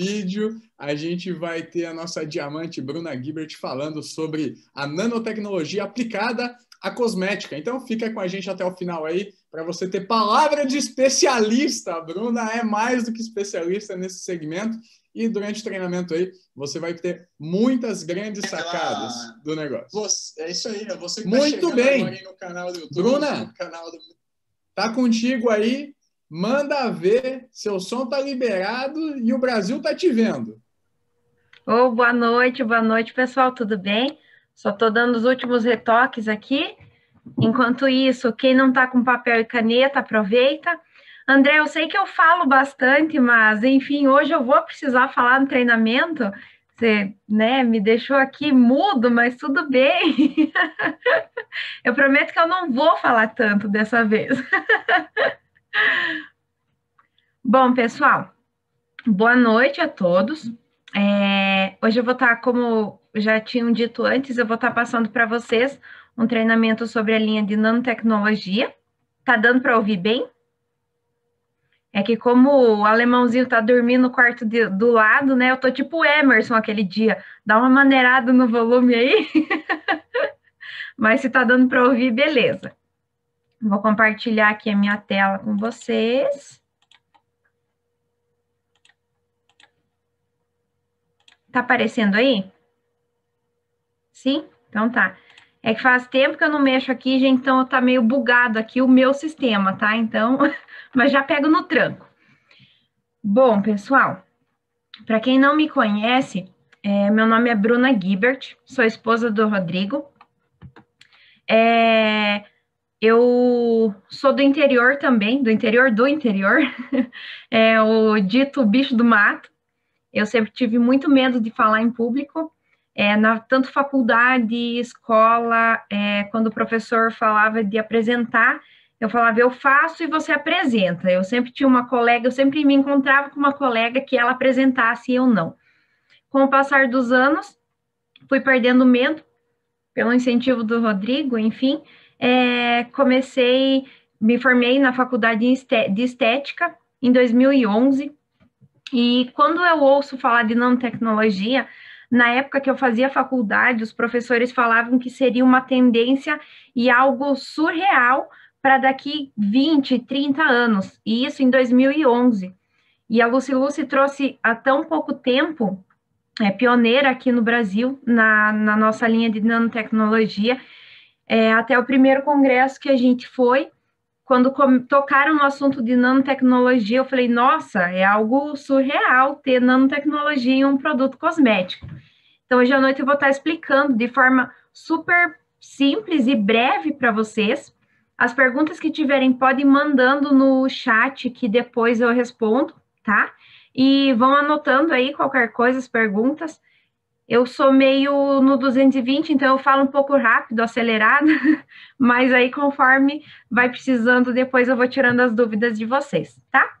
vídeo, a gente vai ter a nossa diamante Bruna Guibert falando sobre a nanotecnologia aplicada à cosmética. Então fica com a gente até o final aí, para você ter palavra de especialista. A Bruna é mais do que especialista nesse segmento. E durante o treinamento aí, você vai ter muitas grandes sacadas do negócio. É isso aí, é você que muito tá bem. Agora aí no canal do YouTube. Bruna, no canal do... tá contigo aí. Manda ver, seu som tá liberado e o Brasil tá te vendo. Boa noite, pessoal, tudo bem? Só tô dando os últimos retoques aqui. Enquanto isso, quem não tá com papel e caneta, aproveita. André, eu sei que eu falo bastante, mas, enfim, hoje eu vou precisar falar no treinamento. Você, né, me deixou aqui mudo, mas tudo bem. Eu prometo que eu não vou falar tanto dessa vez. Bom, pessoal, boa noite a todos. Hoje eu vou estar, como já tinham dito antes, eu vou estar passando para vocês um treinamento sobre a linha de nanotecnologia. Tá dando para ouvir bem? É que como o alemãozinho tá dormindo no quarto do lado, né? Eu tô tipo o Emerson aquele dia. Dá uma maneirada no volume aí. Mas se tá dando para ouvir, beleza. Vou compartilhar aqui a minha tela com vocês. Tá aparecendo aí? Sim? Então tá. É que faz tempo que eu não mexo aqui, gente, então tá meio bugado aqui o meu sistema, tá? Então, mas já pego no tranco. Bom, pessoal, para quem não me conhece, meu nome é Bruna Guibert, sou esposa do Rodrigo. Eu sou do interior também, do interior, o dito bicho do mato. Eu sempre tive muito medo de falar em público, tanto faculdade, escola, quando o professor falava de apresentar, eu falava, eu faço e você apresenta. Eu sempre tinha uma colega, eu sempre me encontrava com uma colega que ela apresentasse e eu não. Com o passar dos anos, fui perdendo medo, pelo incentivo do Rodrigo, enfim, me formei na faculdade de estética em 2011, e quando eu ouço falar de nanotecnologia, na época que eu fazia faculdade, os professores falavam que seria uma tendência e algo surreal para daqui 20, 30 anos, e isso em 2011. E a Lucy trouxe há tão pouco tempo, pioneira aqui no Brasil, na nossa linha de nanotecnologia, até o primeiro congresso que a gente foi, quando tocaram no assunto de nanotecnologia, eu falei, nossa, é algo surreal ter nanotecnologia em um produto cosmético. Então, hoje à noite eu vou estar explicando de forma super simples e breve para vocês. As perguntas que tiverem, podem ir mandando no chat, que depois eu respondo, tá? E vão anotando aí qualquer coisa, as perguntas. Eu sou meio no 220, então eu falo um pouco rápido, acelerado, mas aí conforme vai precisando, depois eu vou tirando as dúvidas de vocês, tá?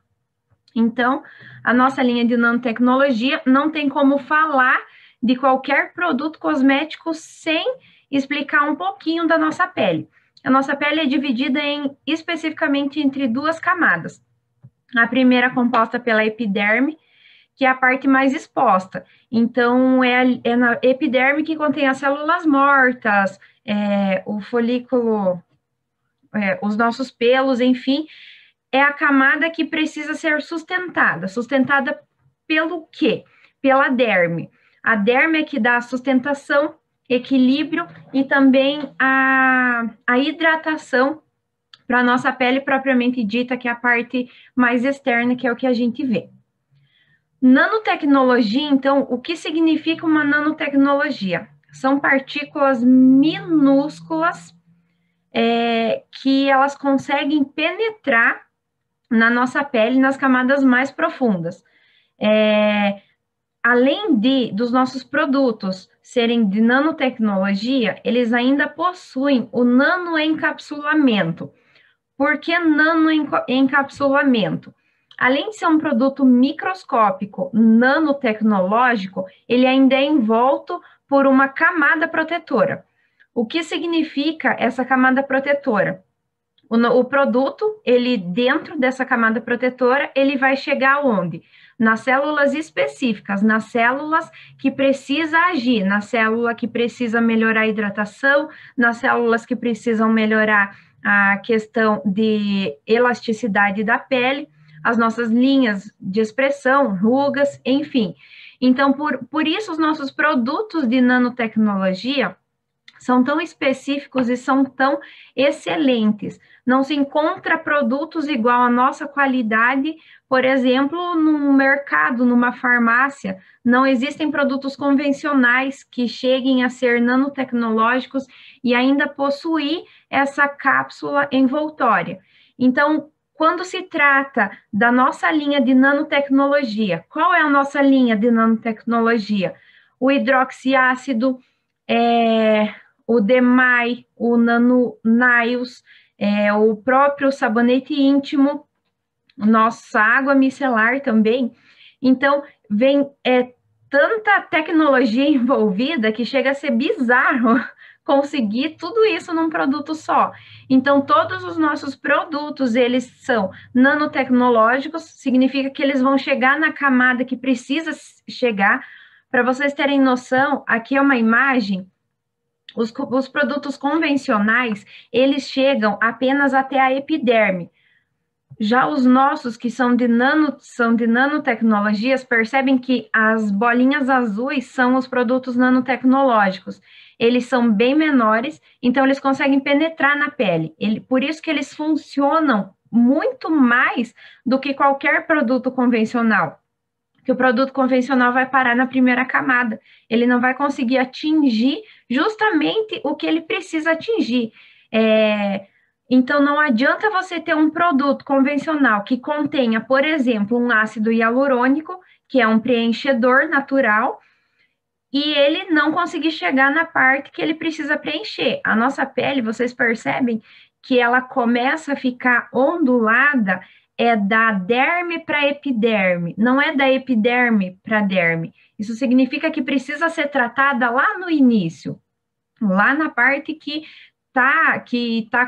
Então, a nossa linha de nanotecnologia não tem como falar de qualquer produto cosmético sem explicar um pouquinho da nossa pele. A nossa pele é dividida especificamente entre duas camadas. A primeira composta pela epiderme, que é a parte mais exposta. Então, é na epiderme que contém as células mortas, o folículo, os nossos pelos, enfim, é a camada que precisa ser sustentada. Sustentada pelo quê? Pela derme. A derme é que dá a sustentação, equilíbrio e também a hidratação para a nossa pele propriamente dita, que é a parte mais externa, que é o que a gente vê. Nanotecnologia, então, o que significa uma nanotecnologia? São partículas minúsculas que elas conseguem penetrar na nossa pele, nas camadas mais profundas. Além dos nossos produtos serem de nanotecnologia, eles ainda possuem o nanoencapsulamento. Por que nanoencapsulamento? Além de ser um produto microscópico, nanotecnológico, ele ainda é envolto por uma camada protetora. O que significa essa camada protetora? O produto, ele dentro dessa camada protetora, ele vai chegar aonde? nas células específicas, nas células que precisa agir, na célula que precisa melhorar a hidratação, nas células que precisam melhorar a questão de elasticidade da pele, as nossas linhas de expressão, rugas, enfim. Então, por isso, os nossos produtos de nanotecnologia são tão específicos e são tão excelentes. Não se encontra produtos igual à nossa qualidade, por exemplo, num mercado, numa farmácia. Não existem produtos convencionais que cheguem a ser nanotecnológicos e ainda possuir essa cápsula envoltória. Então, quando se trata da nossa linha de nanotecnologia, qual é a nossa linha de nanotecnologia? O hidroxiácido, o DMAI, o NanoNiles, o próprio sabonete íntimo, nossa água micelar também. Então, vem tanta tecnologia envolvida que chega a ser bizarro conseguir tudo isso num produto só. Então, todos os nossos produtos, eles são nanotecnológicos, significa que eles vão chegar na camada que precisa chegar. Para vocês terem noção, aqui é uma imagem. Os produtos convencionais, eles chegam apenas até a epiderme. Já os nossos, que são de nanotecnologias, percebem que as bolinhas azuis são os produtos nanotecnológicos. Eles são bem menores, então eles conseguem penetrar na pele. Por isso que eles funcionam muito mais do que qualquer produto convencional. Que o produto convencional vai parar na primeira camada. Ele não vai conseguir atingir justamente o que ele precisa atingir. Então, não adianta você ter um produto convencional que contenha, por exemplo, um ácido hialurônico, que é um preenchedor natural, e ele não conseguir chegar na parte que ele precisa preencher. A nossa pele, vocês percebem que ela começa a ficar ondulada, da derme para epiderme, não é da epiderme para derme. Isso significa que precisa ser tratada lá no início, lá na parte que tá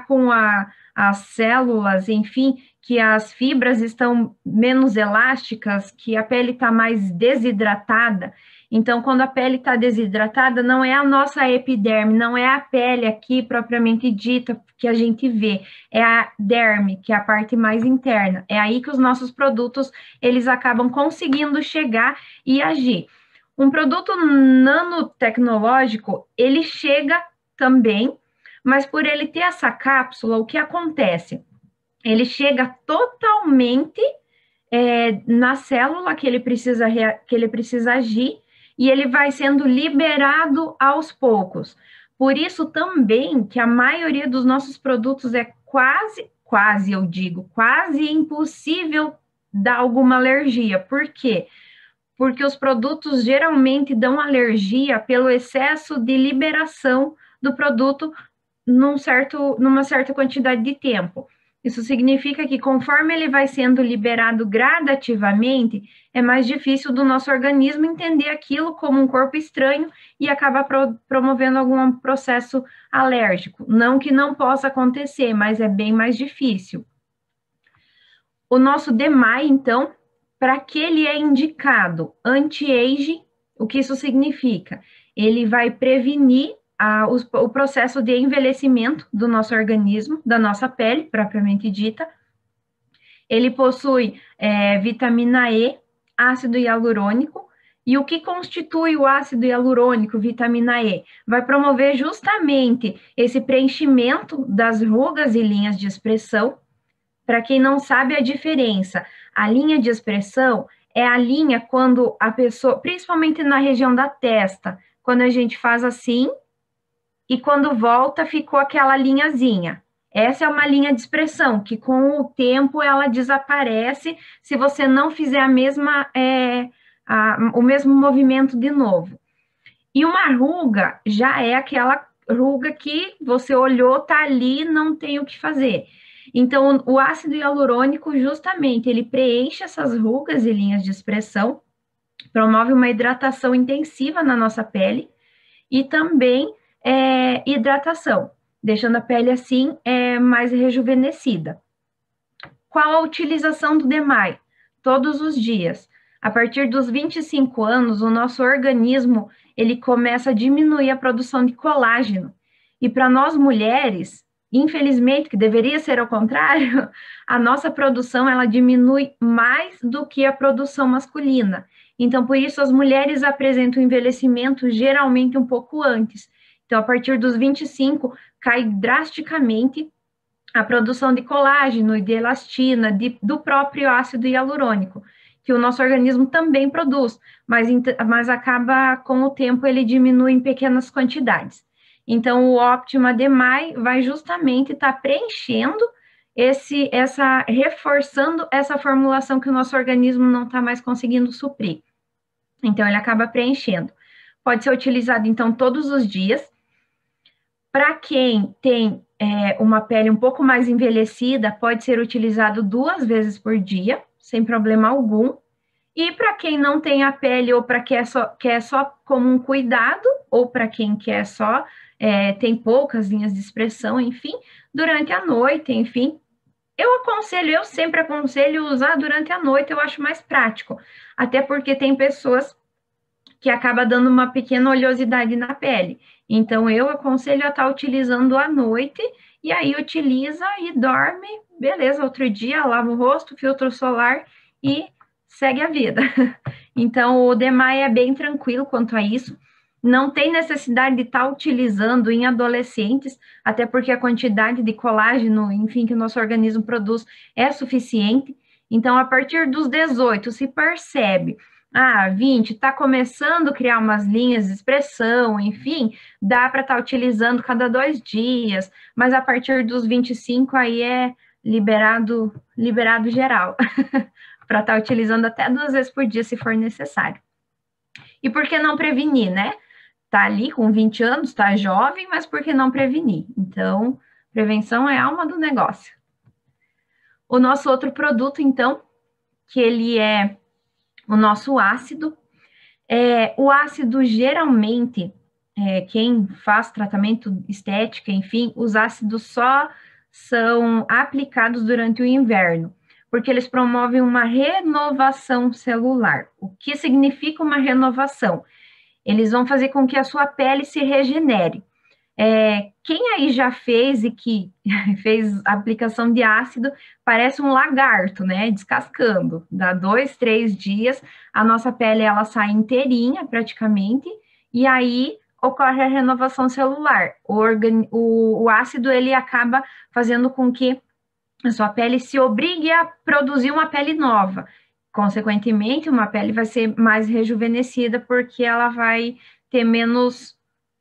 com as células, enfim, que as fibras estão menos elásticas, que a pele está mais desidratada. Então, quando a pele está desidratada, não é a nossa epiderme, não é a pele aqui propriamente dita que a gente vê, é a derme, que é a parte mais interna. É aí que os nossos produtos, eles acabam conseguindo chegar e agir. Um produto nanotecnológico, ele chega também, mas por ele ter essa cápsula, o que acontece? Ele chega totalmente na célula que ele precisa agir, e ele vai sendo liberado aos poucos. Por isso também que a maioria dos nossos produtos é quase impossível dar alguma alergia. Por quê? Porque os produtos geralmente dão alergia pelo excesso de liberação do produto numa certa quantidade de tempo. Isso significa que conforme ele vai sendo liberado gradativamente, é mais difícil do nosso organismo entender aquilo como um corpo estranho e acaba promovendo algum processo alérgico. Não que não possa acontecer, mas é bem mais difícil. O nosso DMAI, então, para que ele é indicado? Anti-age, o que isso significa? Ele vai prevenir o processo de envelhecimento do nosso organismo, da nossa pele, propriamente dita. Ele possui vitamina E, ácido hialurônico, e o que constitui o ácido hialurônico, vitamina E? Vai promover justamente esse preenchimento das rugas e linhas de expressão. Para quem não sabe a diferença, a linha de expressão é a linha quando a pessoa, principalmente na região da testa, quando a gente faz assim, e quando volta, ficou aquela linhazinha. Essa é uma linha de expressão, que com o tempo ela desaparece se você não fizer o mesmo movimento de novo. E uma ruga já é aquela ruga que você olhou, tá ali, não tem o que fazer. Então, o ácido hialurônico, justamente, ele preenche essas rugas e linhas de expressão, promove uma hidratação intensiva na nossa pele e também hidratação, deixando a pele assim mais rejuvenescida. Qual a utilização do DMAI? Todos os dias. A partir dos 25 anos, o nosso organismo, ele começa a diminuir a produção de colágeno. E para nós mulheres, infelizmente, que deveria ser ao contrário, a nossa produção, ela diminui mais do que a produção masculina. Então, por isso, as mulheres apresentam envelhecimento geralmente um pouco antes. Então, a partir dos 25, cai drasticamente a produção de colágeno e de elastina, do próprio ácido hialurônico, que o nosso organismo também produz, mas acaba, com o tempo, ele diminui em pequenas quantidades. Então, o Optima Demai vai justamente estar preenchendo reforçando essa formulação que o nosso organismo não está mais conseguindo suprir. Então, ele acaba preenchendo. Pode ser utilizado, então, todos os dias. Para quem tem uma pele um pouco mais envelhecida, pode ser utilizado 2 vezes por dia, sem problema algum. E para quem não tem a pele, ou para quem quer só como um cuidado, ou para quem quer só, tem poucas linhas de expressão, enfim, durante a noite, enfim. Eu sempre aconselho usar durante a noite, eu acho mais prático. Até porque tem pessoas que acaba dando uma pequena oleosidade na pele. Então, eu aconselho a estar utilizando à noite, e aí utiliza e dorme, beleza, outro dia lava o rosto, filtro solar e segue a vida. Então, o Demai é bem tranquilo quanto a isso. Não tem necessidade de estar utilizando em adolescentes, até porque a quantidade de colágeno, enfim, que o nosso organismo produz é suficiente. Então, a partir dos 18, se percebe 20, está começando a criar umas linhas de expressão, enfim, dá para estar utilizando cada 2 dias, mas a partir dos 25 aí é liberado geral, para estar utilizando até 2 vezes por dia, se for necessário. E por que não prevenir, né? Tá ali com 20 anos, tá jovem, mas por que não prevenir? Então, prevenção é a alma do negócio. O nosso outro produto, então, que ele é o nosso ácido. O ácido, geralmente, quem faz tratamento estética, enfim, os ácidos só são aplicados durante o inverno, porque eles promovem uma renovação celular. O que significa uma renovação? Eles vão fazer com que a sua pele se regenere. Quem aí já fez e que fez aplicação de ácido, parece um lagarto, né, descascando. Dá 2, 3 dias, a nossa pele, ela sai inteirinha, praticamente, e aí ocorre a renovação celular. O ácido, ele acaba fazendo com que a sua pele se obrigue a produzir uma pele nova. Consequentemente, uma pele vai ser mais rejuvenescida, porque ela vai ter menos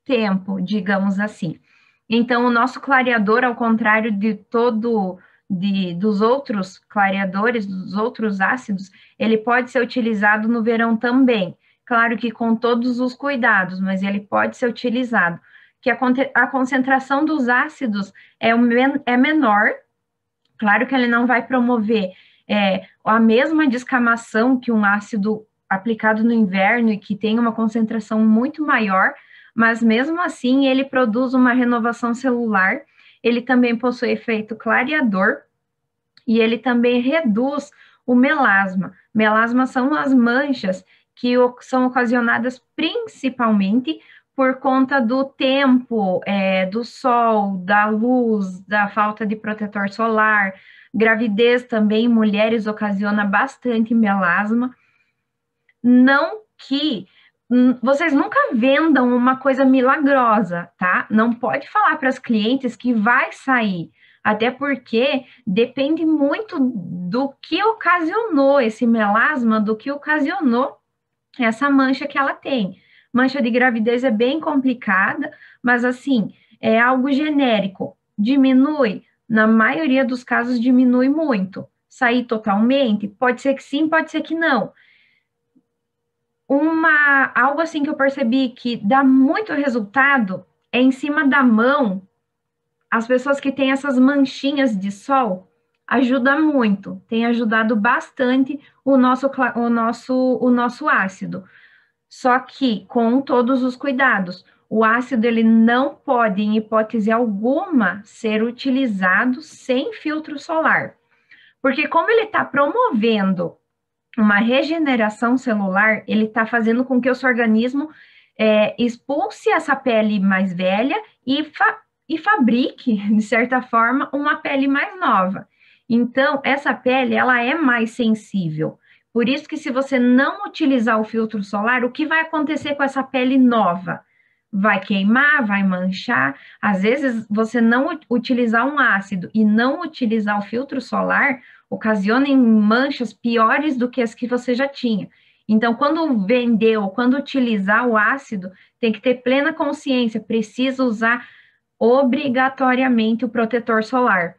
tempo, digamos assim. Então, o nosso clareador, ao contrário dos outros clareadores, dos outros ácidos, ele pode ser utilizado no verão também. Claro que com todos os cuidados, mas ele pode ser utilizado. Que a concentração dos ácidos é menor. Claro que ele não vai promover a mesma descamação que um ácido aplicado no inverno e que tem uma concentração muito maior, mas mesmo assim ele produz uma renovação celular. Ele também possui efeito clareador e ele também reduz o melasma. Melasma são as manchas que são ocasionadas principalmente por conta do tempo, do sol, da luz, da falta de protetor solar. Gravidez também, mulheres, ocasiona bastante melasma. Não que vocês nunca vendam uma coisa milagrosa, tá? Não pode falar para as clientes que vai sair, até porque depende muito do que ocasionou esse melasma, do que ocasionou essa mancha que ela tem. Mancha de gravidez é bem complicada, mas assim, é algo genérico. Diminui? Na maioria dos casos, diminui muito. Sair totalmente? Pode ser que sim, pode ser que não. Algo assim que eu percebi que dá muito resultado é em cima da mão. As pessoas que têm essas manchinhas de sol, ajuda muito, tem ajudado bastante o nosso ácido. Só que com todos os cuidados, o ácido, ele não pode, em hipótese alguma, ser utilizado sem filtro solar. Porque como ele está promovendo uma regeneração celular, ele está fazendo com que o seu organismo expulse essa pele mais velha e fabrique, de certa forma, uma pele mais nova. Então, essa pele, ela é mais sensível. Por isso que se você não utilizar o filtro solar, o que vai acontecer com essa pele nova? Vai queimar, vai manchar. Às vezes, você não utilizar um ácido e não utilizar o filtro solar, ocasiona manchas piores do que as que você já tinha. Então, quando vender ou quando utilizar o ácido, tem que ter plena consciência, precisa usar obrigatoriamente o protetor solar.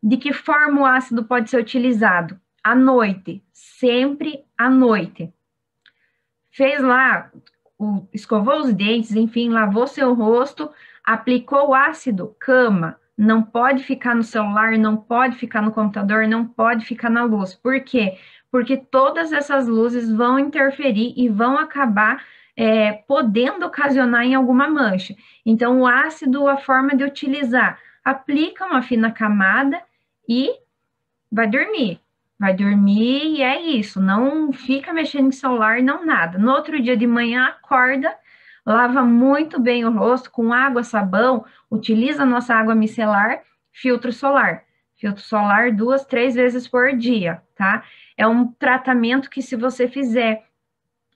De que forma o ácido pode ser utilizado? À noite, sempre à noite. Fez lá, escovou os dentes, enfim, lavou seu rosto, aplicou o ácido, cama. Não pode ficar no celular, não pode ficar no computador, não pode ficar na luz. Por quê? Porque todas essas luzes vão interferir e vão acabar podendo ocasionar em alguma mancha. Então, o ácido, a forma de utilizar, aplica uma fina camada e vai dormir. Vai dormir e é isso. Não fica mexendo em celular, não nada. No outro dia de manhã, acorda, lava muito bem o rosto com água, sabão, utiliza a nossa água micelar, filtro solar. Filtro solar 2, 3 vezes por dia, tá? É um tratamento que, se você fizer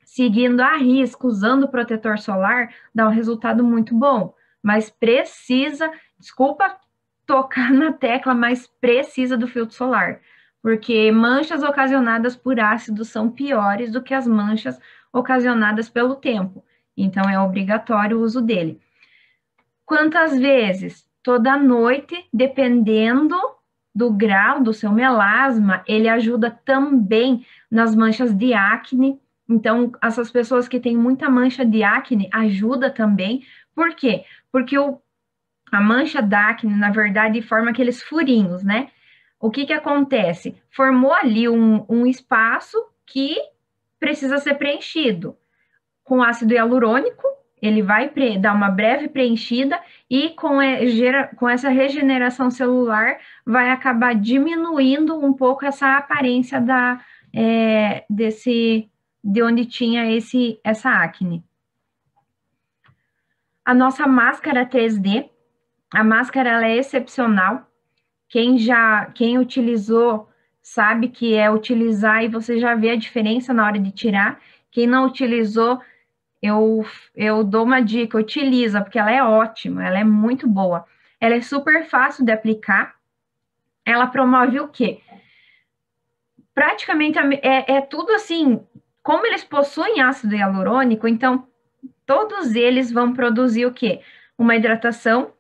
seguindo à risca, usando o protetor solar, dá um resultado muito bom. Mas precisa, desculpa tocar na tecla, mas precisa do filtro solar. Porque manchas ocasionadas por ácido são piores do que as manchas ocasionadas pelo tempo. Então, é obrigatório o uso dele. Quantas vezes? Toda noite, dependendo do grau do seu melasma, ele ajuda também nas manchas de acne. Então, essas pessoas que têm muita mancha de acne, ajuda também. Por quê? Porque a mancha da acne, na verdade, forma aqueles furinhos, né? O que acontece? Formou ali um espaço que precisa ser preenchido. Com ácido hialurônico, ele vai dar uma breve preenchida e com essa regeneração celular vai acabar diminuindo um pouco essa aparência de onde tinha essa acne. A nossa máscara 3D, a máscara ela é excepcional. Quem utilizou sabe que é utilizar e você já vê a diferença na hora de tirar. Quem não utilizou, eu dou uma dica, utiliza, porque ela é ótima, ela é muito boa. Ela é super fácil de aplicar. Ela promove o quê? Praticamente é tudo assim, como eles possuem ácido hialurônico, então todos eles vão produzir o quê? Uma hidratação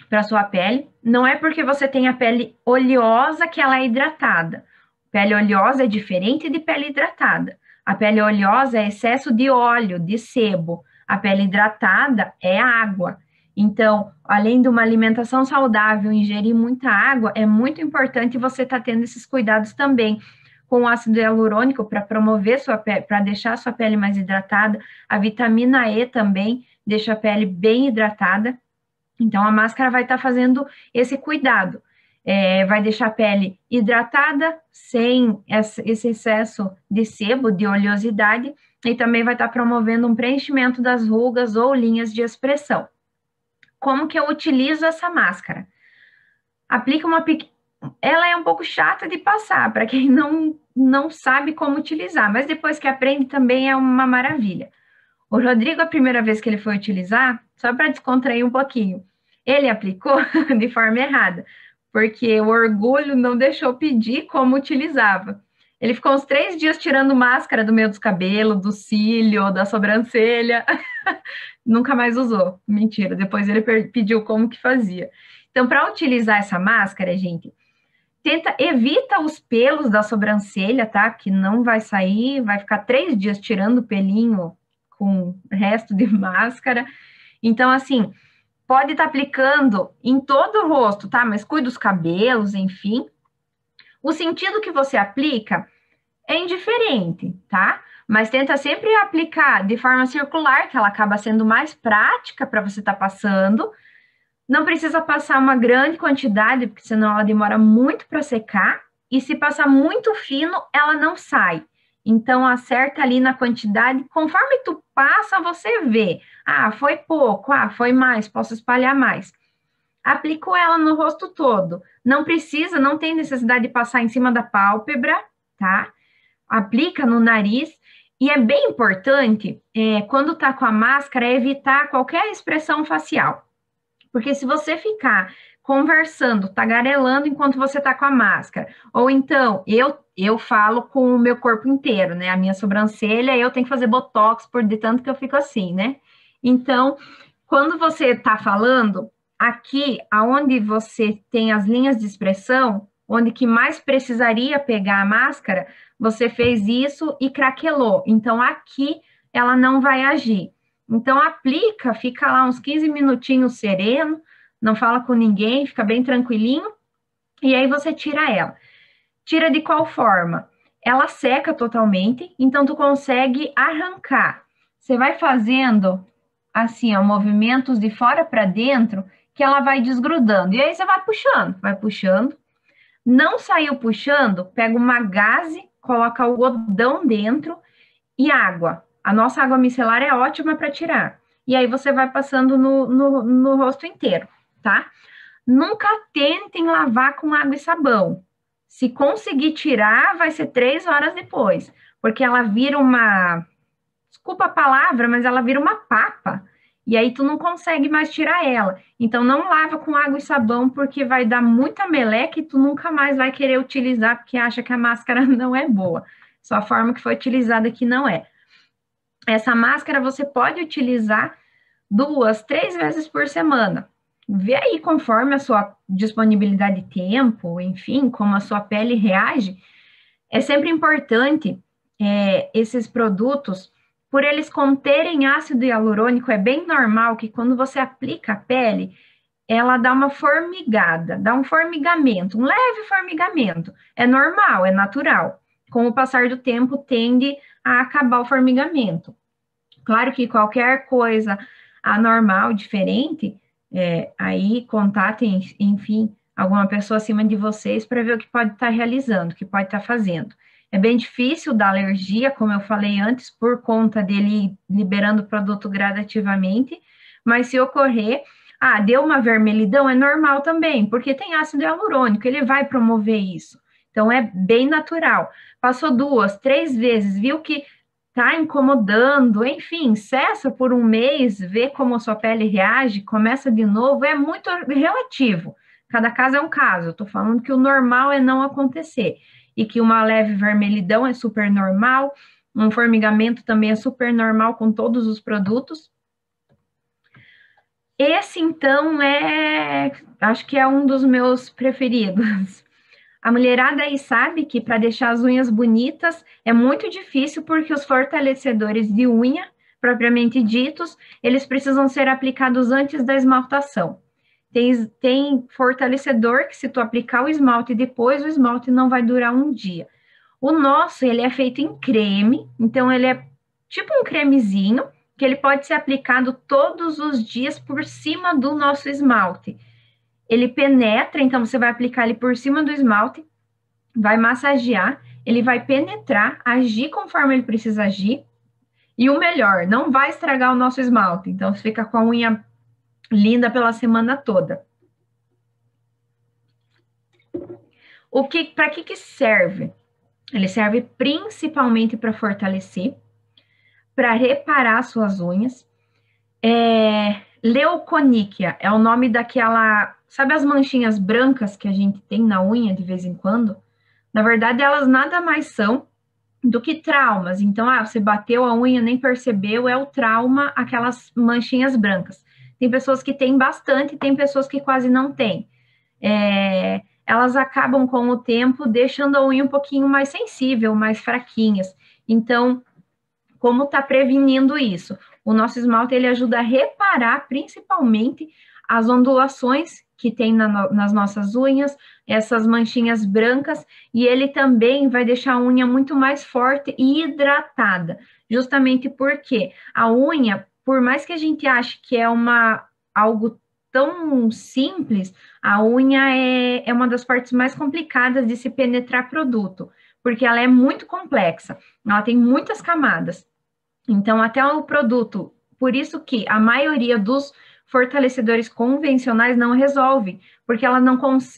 para sua pele. Não é porque você tem a pele oleosa que ela é hidratada. Pele oleosa é diferente de pele hidratada. A pele oleosa é excesso de óleo, de sebo. A pele hidratada é água. Então, além de uma alimentação saudável, ingerir muita água, é muito importante você estar tendo esses cuidados também com o ácido hialurônico para promover sua pele, para deixar a sua pele mais hidratada. A vitamina E também deixa a pele bem hidratada. Então, a máscara vai estar fazendo esse cuidado. Vai deixar a pele hidratada, sem esse excesso de sebo, de oleosidade, e também vai estar promovendo um preenchimento das rugas ou linhas de expressão. Como que eu utilizo essa máscara? Aplica ela é um pouco chata de passar, para quem não sabe como utilizar, mas depois que aprende também é uma maravilha. O Rodrigo, a primeira vez que ele foi utilizar, só para descontrair um pouquinho, ele aplicou de forma errada, porque o orgulho não deixou pedir como utilizava. Ele ficou uns 3 dias tirando máscara do meio dos cabelos, do cílio, da sobrancelha. Nunca mais usou. Mentira, depois ele pediu como que fazia. Então, para utilizar essa máscara, gente, evita os pelos da sobrancelha, tá? Que não vai sair, vai ficar 3 dias tirando o pelinho com resto de máscara. Então, assim, pode estar aplicando em todo o rosto, tá? Mas cuida dos cabelos, enfim. O sentido que você aplica é indiferente, tá? Mas tenta sempre aplicar de forma circular, que ela acaba sendo mais prática para você estar passando. Não precisa passar uma grande quantidade, porque senão ela demora muito para secar. E se passar muito fino, ela não sai. Então, acerta ali na quantidade, conforme tu passa, você vê. Ah, foi pouco, ah, foi mais, posso espalhar mais. Aplico ela no rosto todo. Não precisa, não tem necessidade de passar em cima da pálpebra, tá? Aplica no nariz. E é bem importante, quando tá com a máscara, evitar qualquer expressão facial. Porque se você ficar conversando, tagarelando enquanto você tá com a máscara, ou então eu falo com o meu corpo inteiro, né? A minha sobrancelha, eu tenho que fazer botox por de tanto que eu fico assim, né? Então, quando você tá falando, aqui, aonde você tem as linhas de expressão, onde que mais precisaria pegar a máscara, você fez isso e craquelou. Então, aqui ela não vai agir. Então, aplica, fica lá uns 15 minutinhos sereno, não fala com ninguém, fica bem tranquilinho, e aí você tira ela. Tira de qual forma? Ela seca totalmente, então tu consegue arrancar. Você vai fazendo, assim, ó, movimentos de fora para dentro, que ela vai desgrudando. E aí você vai puxando. Não saiu puxando, pega uma gaze, coloca o algodão dentro e água. A nossa água micelar é ótima para tirar. E aí você vai passando no rosto inteiro, tá? Nunca tentem lavar com água e sabão. Se conseguir tirar, vai ser 3 horas depois, porque ela vira uma, desculpa a palavra, mas ela vira uma papa. E aí tu não consegue mais tirar ela. Então não lava com água e sabão, porque vai dar muita meleca e tu nunca mais vai querer utilizar, porque acha que a máscara não é boa. Só a forma que foi utilizada aqui não é. Essa máscara você pode utilizar 2, 3 vezes por semana. Vê aí conforme a sua disponibilidade de tempo, enfim, como a sua pele reage. É sempre importante esses produtos, por eles conterem ácido hialurônico, é bem normal que quando você aplica a pele, ela dá uma formigada, dá um formigamento, um leve formigamento. É normal, é natural. Com o passar do tempo, tende a acabar o formigamento. Claro que qualquer coisa anormal, diferente, aí contatem, enfim, alguma pessoa acima de vocês para ver o que pode estar realizando, o que pode estar fazendo. É bem difícil da alergia, como eu falei antes, por conta dele liberando o produto gradativamente, mas se ocorrer, deu uma vermelhidão, é normal também, porque tem ácido hialurônico, ele vai promover isso. Então, é bem natural. Passou 2, 3 vezes, viu que tá incomodando, enfim, cessa por um mês, vê como a sua pele reage, começa de novo, é muito relativo. Cada caso é um caso. Eu tô falando que o normal é não acontecer e que uma leve vermelhidão é super normal, um formigamento também é super normal com todos os produtos. Esse, então, acho que é um dos meus preferidos. A mulherada aí sabe que para deixar as unhas bonitas é muito difícil porque os fortalecedores de unha, propriamente ditos, eles precisam ser aplicados antes da esmaltação. Tem fortalecedor que se tu aplicar o esmalte depois, o esmalte não vai durar um dia. O nosso, ele é feito em creme, então ele é tipo um cremezinho, que ele pode ser aplicado todos os dias por cima do nosso esmalte. Ele penetra, então você vai aplicar ele por cima do esmalte, vai massagear, ele vai penetrar, agir conforme ele precisa agir, e o melhor, não vai estragar o nosso esmalte, então você fica com a unha linda pela semana toda. Para que serve? Ele serve principalmente para fortalecer, para reparar suas unhas. Leuconíquia é o nome daquela, sabe as manchinhas brancas que a gente tem na unha de vez em quando? Na verdade, elas nada mais são do que traumas. Então, você bateu a unha, nem percebeu, é o trauma, aquelas manchinhas brancas. Tem pessoas que têm bastante, tem pessoas que quase não têm. Elas acabam com o tempo deixando a unha um pouquinho mais sensível, mais fraquinhas. Então, como está prevenindo isso? O nosso esmalte, ele ajuda a reparar, principalmente, as ondulações que tem nas nossas unhas, essas manchinhas brancas, e ele também vai deixar a unha muito mais forte e hidratada, justamente porque a unha, por mais que a gente ache que é algo tão simples, a unha é uma das partes mais complicadas de se penetrar produto, porque ela é muito complexa, ela tem muitas camadas. Então, até o produto, por isso que a maioria dos fortalecedores convencionais não resolve, porque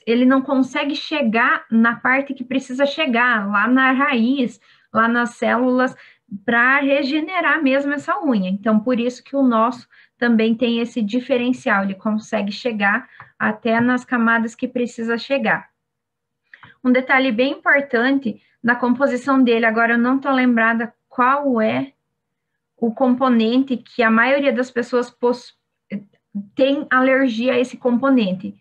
ele não consegue chegar na parte que precisa chegar, lá na raiz, lá nas células, para regenerar mesmo essa unha. Então, por isso que o nosso também tem esse diferencial, ele consegue chegar até nas camadas que precisa chegar. Um detalhe bem importante na composição dele, agora eu não estou lembrada qual é o componente que a maioria das pessoas tem alergia a esse componente.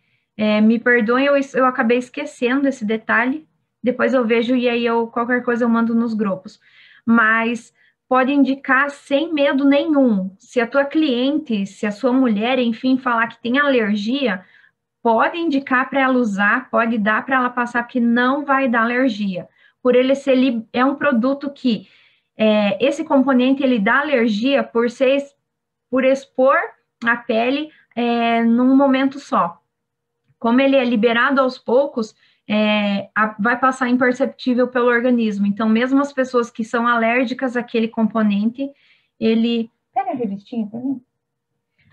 Me perdoem, eu acabei esquecendo esse detalhe, depois eu vejo e aí qualquer coisa eu mando nos grupos. Mas pode indicar sem medo nenhum. Se a tua cliente, se a sua mulher, enfim, falar que tem alergia, pode indicar para ela usar, pode dar para ela passar, porque não vai dar alergia. Por ele ser, é um produto que esse componente ele dá alergia por expor a pele num momento só. Como ele é liberado aos poucos, vai passar imperceptível pelo organismo. Então, mesmo as pessoas que são alérgicas àquele componente, ele... Pega a revistinha para mim.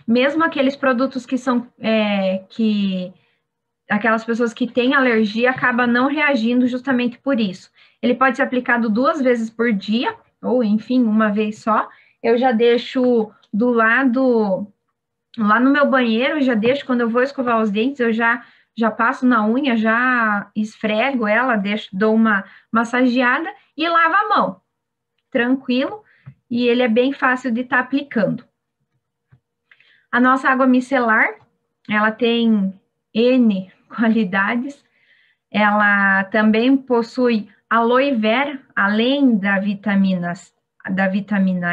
Mesmo aqueles produtos que são... aquelas pessoas que têm alergia acabam não reagindo justamente por isso. Ele pode ser aplicado 2 vezes por dia, ou enfim, uma vez só. Eu já deixo do lado, lá no meu banheiro, eu já deixo, quando eu vou escovar os dentes, eu já passo na unha, já esfrego ela, dou uma massageada e lavo a mão. Tranquilo, e ele é bem fácil de estar aplicando. A nossa água micelar, ela tem N qualidades, ela também possui aloe vera, além da vitamina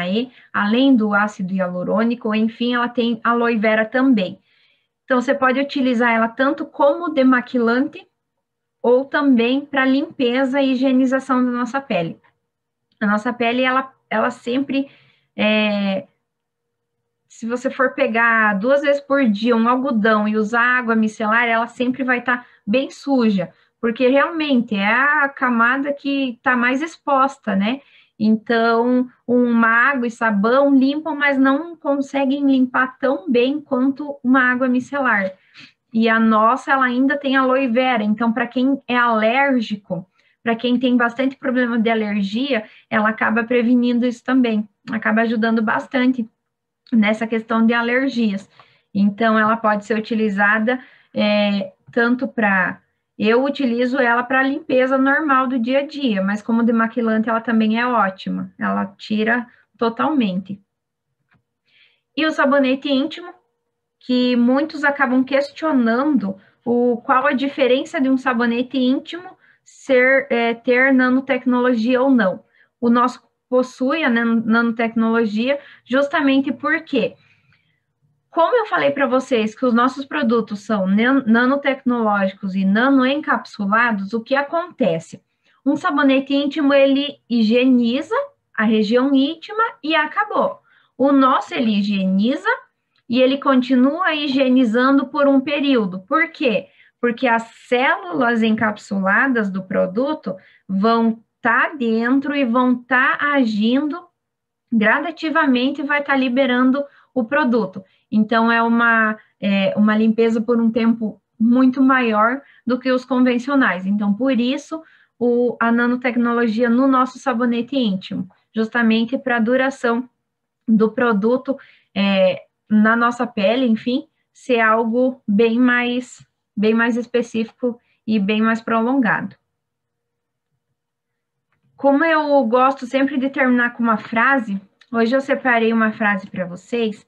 E, além do ácido hialurônico, enfim, ela tem aloe vera também. Então, você pode utilizar ela tanto como demaquilante ou também para limpeza e higienização da nossa pele. A nossa pele, ela sempre, se você for pegar 2 vezes por dia um algodão e usar água micelar, ela sempre vai estar bem suja, porque realmente é a camada que está mais exposta, né? Então, uma água e sabão limpam, mas não conseguem limpar tão bem quanto uma água micelar. E a nossa, ela ainda tem aloe vera, então, para quem é alérgico, para quem tem bastante problema de alergia, ela acaba prevenindo isso também, acaba ajudando bastante nessa questão de alergias. Então, ela pode ser utilizada tanto para... Eu utilizo ela para limpeza normal do dia a dia, mas como demaquilante ela também é ótima, ela tira totalmente. E o sabonete íntimo, que muitos acabam questionando qual a diferença de um sabonete íntimo ter nanotecnologia ou não. O nosso possui a nanotecnologia justamente porque, como eu falei para vocês que os nossos produtos são nanotecnológicos e nanoencapsulados, o que acontece? Um sabonete íntimo, ele higieniza a região íntima e acabou. O nosso, ele higieniza e ele continua higienizando por um período. Por quê? Porque as células encapsuladas do produto vão estar dentro e vão estar agindo gradativamente e vai estar liberando o produto. Então, é uma limpeza por um tempo muito maior do que os convencionais. Então, por isso, a nanotecnologia no nosso sabonete íntimo, justamente para a duração do produto na nossa pele, enfim, ser algo bem mais específico e bem mais prolongado. Como eu gosto sempre de terminar com uma frase, hoje eu separei uma frase para vocês,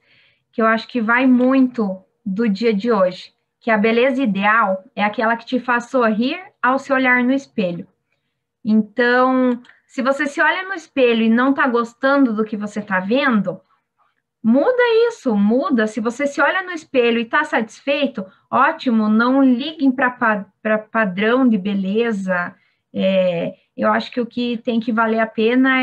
que eu acho que vai muito do dia de hoje, que a beleza ideal é aquela que te faz sorrir ao se olhar no espelho. Então, se você se olha no espelho e não está gostando do que você está vendo, muda isso, muda. Se você se olha no espelho e está satisfeito, ótimo, não liguem para padrão de beleza. Eu acho que o que tem que valer a pena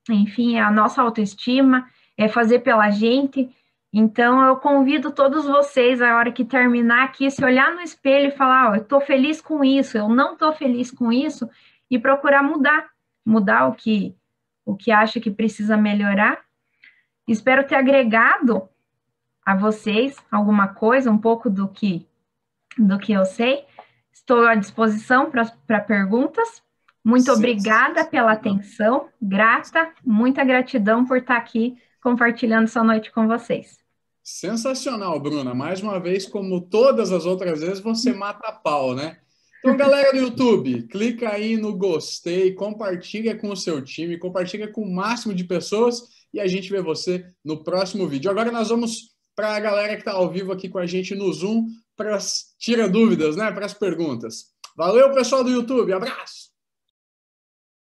enfim, é a nossa autoestima, é fazer pela gente. Então, eu convido todos vocês, a hora que terminar aqui, se olhar no espelho e falar, eu estou feliz com isso, eu não estou feliz com isso, e procurar mudar o que acha que precisa melhorar. Espero ter agregado a vocês alguma coisa, um pouco do que eu sei. Estou à disposição para perguntas. Muito obrigada pela atenção, grata, muita gratidão por estar aqui compartilhando essa noite com vocês. Sensacional, Bruna. Mais uma vez, como todas as outras vezes, você mata a pau, né? Então, galera do YouTube, clica aí no gostei, compartilha com o seu time, compartilha com o máximo de pessoas e a gente vê você no próximo vídeo. Agora nós vamos para a galera que está ao vivo aqui com a gente no Zoom para tira dúvidas, né? Para as perguntas. Valeu, pessoal do YouTube. Abraço!